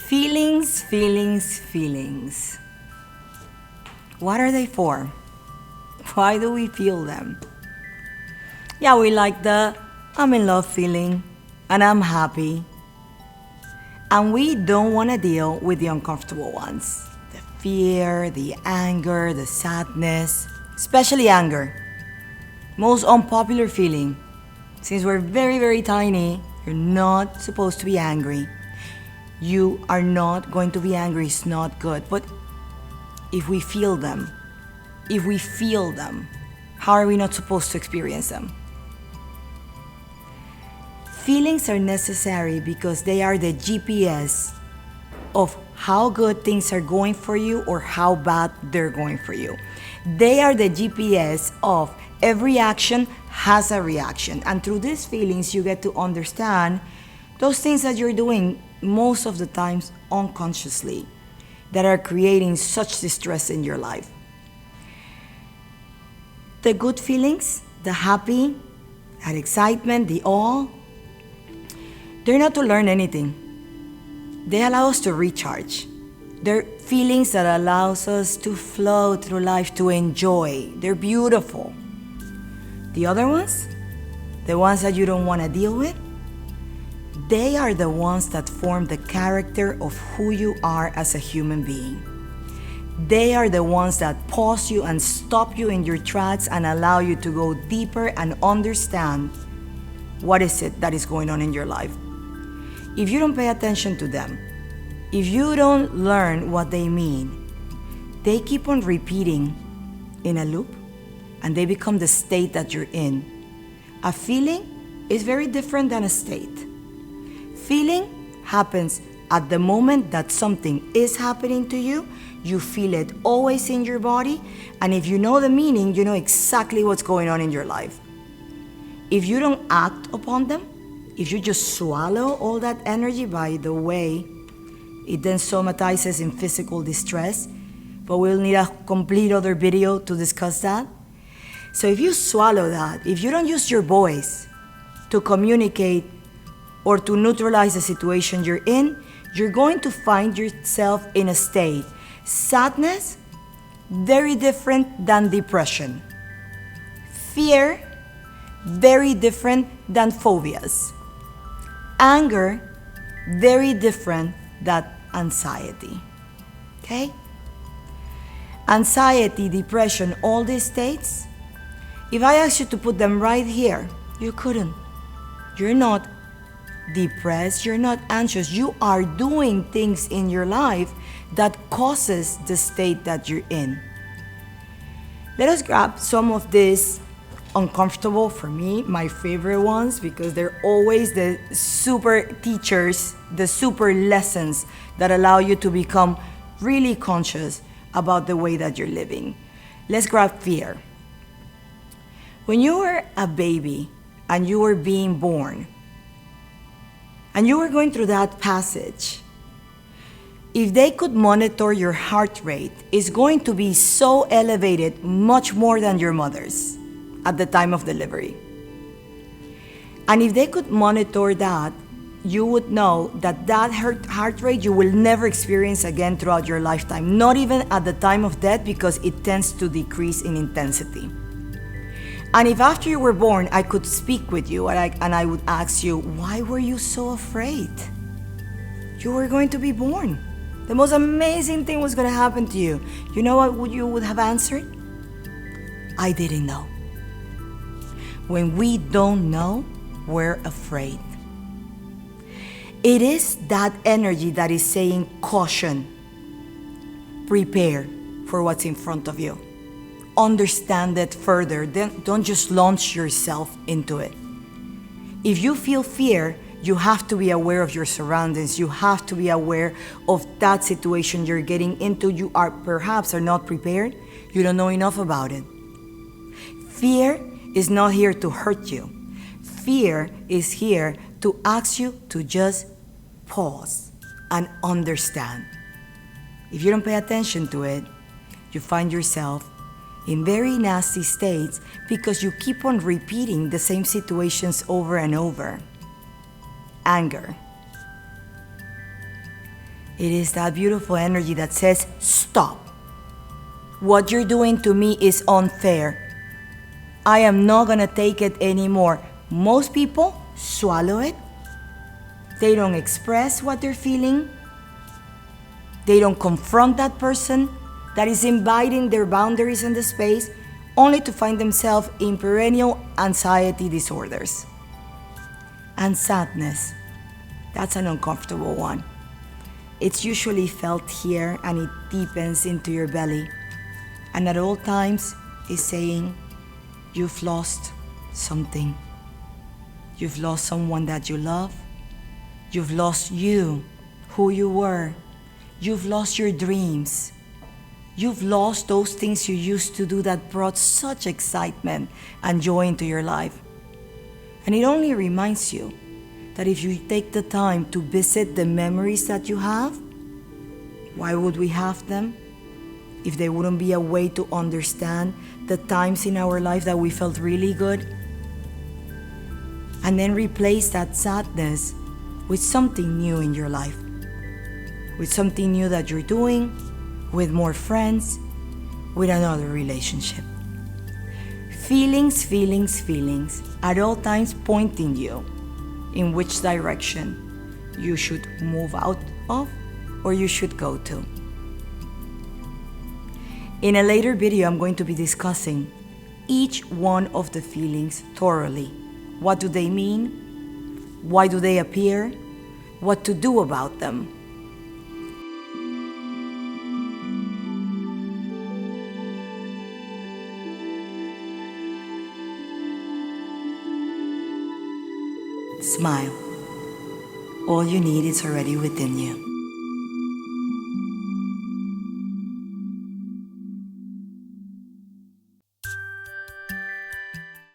Feelings, feelings, feelings. What are they for? Why do we feel them? Yeah, we like the I'm in love feeling and I'm happy. And we don't want to deal with the uncomfortable ones. The fear, the anger, the sadness, especially anger. Most unpopular feeling. Since we're very, very tiny, you're not supposed to be angry. You are not going to be angry, it's not good. But if we feel them, how are we not supposed to experience them? Feelings are necessary because they are the GPS of how good things are going for you or how bad they're going for you. They are the GPS of every action has a reaction. And through these feelings, you get to understand those things that you're doing most of the times unconsciously that are creating such distress in your life. The good feelings, the happy, that excitement, the awe, they're not to learn anything. They allow us to recharge. They're feelings that allows us to flow through life, to enjoy. They're beautiful. The other ones, the ones that you don't want to deal with, they are the ones that form the character of who you are as a human being. They are the ones that pause you and stop you in your tracks and allow you to go deeper and understand what is it that is going on in your life. If you don't pay attention to them, if you don't learn what they mean, they keep on repeating in a loop and they become the state that you're in. A feeling is very different than a state. Feeling happens at the moment that something is happening to you. You feel it always in your body, and if you know the meaning, you know exactly what's going on in your life. If you don't act upon them, if you just swallow all that energy, by the way, it then somatizes in physical distress, but we'll need a complete other video to discuss that. So if you swallow that, if you don't use your voice to communicate or to neutralize the situation you're in, you're going to find yourself in a state. Sadness, very different than depression. Fear, very different than phobias. Anger, very different than anxiety. Okay? Anxiety, depression, all these states, if I asked you to put them right here, you couldn't. You're not depressed, you're not anxious. You are doing things in your life that causes the state that you're in. Let us grab some of these uncomfortable, for me, my favorite ones, because they're always the super teachers, the super lessons that allow you to become really conscious about the way that you're living. Let's grab fear. When you were a baby and you were being born, and you were going through that passage, if they could monitor your heart rate, it's going to be so elevated, much more than your mother's at the time of delivery. And if they could monitor that, you would know that that heart rate you will never experience again throughout your lifetime, not even at the time of death, because it tends to decrease in intensity. And if after you were born, I could speak with you and I would ask you, why were you so afraid? You were going to be born. The most amazing thing was going to happen to you. You know what you would have answered? I didn't know. When we don't know, we're afraid. It is that energy that is saying, caution, prepare for what's in front of you. Understand it further. Then don't just launch yourself into it. If you feel fear, you have to be aware of your surroundings. You have to be aware of that situation you're getting into. You are perhaps not prepared. You don't know enough about it. Fear is not here to hurt you. Fear is here to ask you to just pause and understand. If you don't pay attention to it, you find yourself in very nasty states because you keep on repeating the same situations over and over. Anger. It is that beautiful energy that says, stop. What you're doing to me is unfair. I am not gonna take it anymore. Most people swallow it. They don't express what they're feeling. They don't confront that person that is invading their boundaries in the space, only to find themselves in perennial anxiety disorders. And sadness, that's an uncomfortable one. It's usually felt here and it deepens into your belly. And at all times is saying, you've lost something. You've lost someone that you love. You've lost you, who you were. You've lost your dreams. You've lost those things you used to do that brought such excitement and joy into your life. And it only reminds you that if you take the time to visit the memories that you have, why would we have them? If there wouldn't be a way to understand the times in our life that we felt really good, and then replace that sadness with something new in your life, with something new that you're doing, with more friends, with another relationship. Feelings, feelings, feelings, at all times pointing you in which direction you should move out of or you should go to. In a later video, I'm going to be discussing each one of the feelings thoroughly. What do they mean? Why do they appear? What to do about them? Smile. All you need is already within you.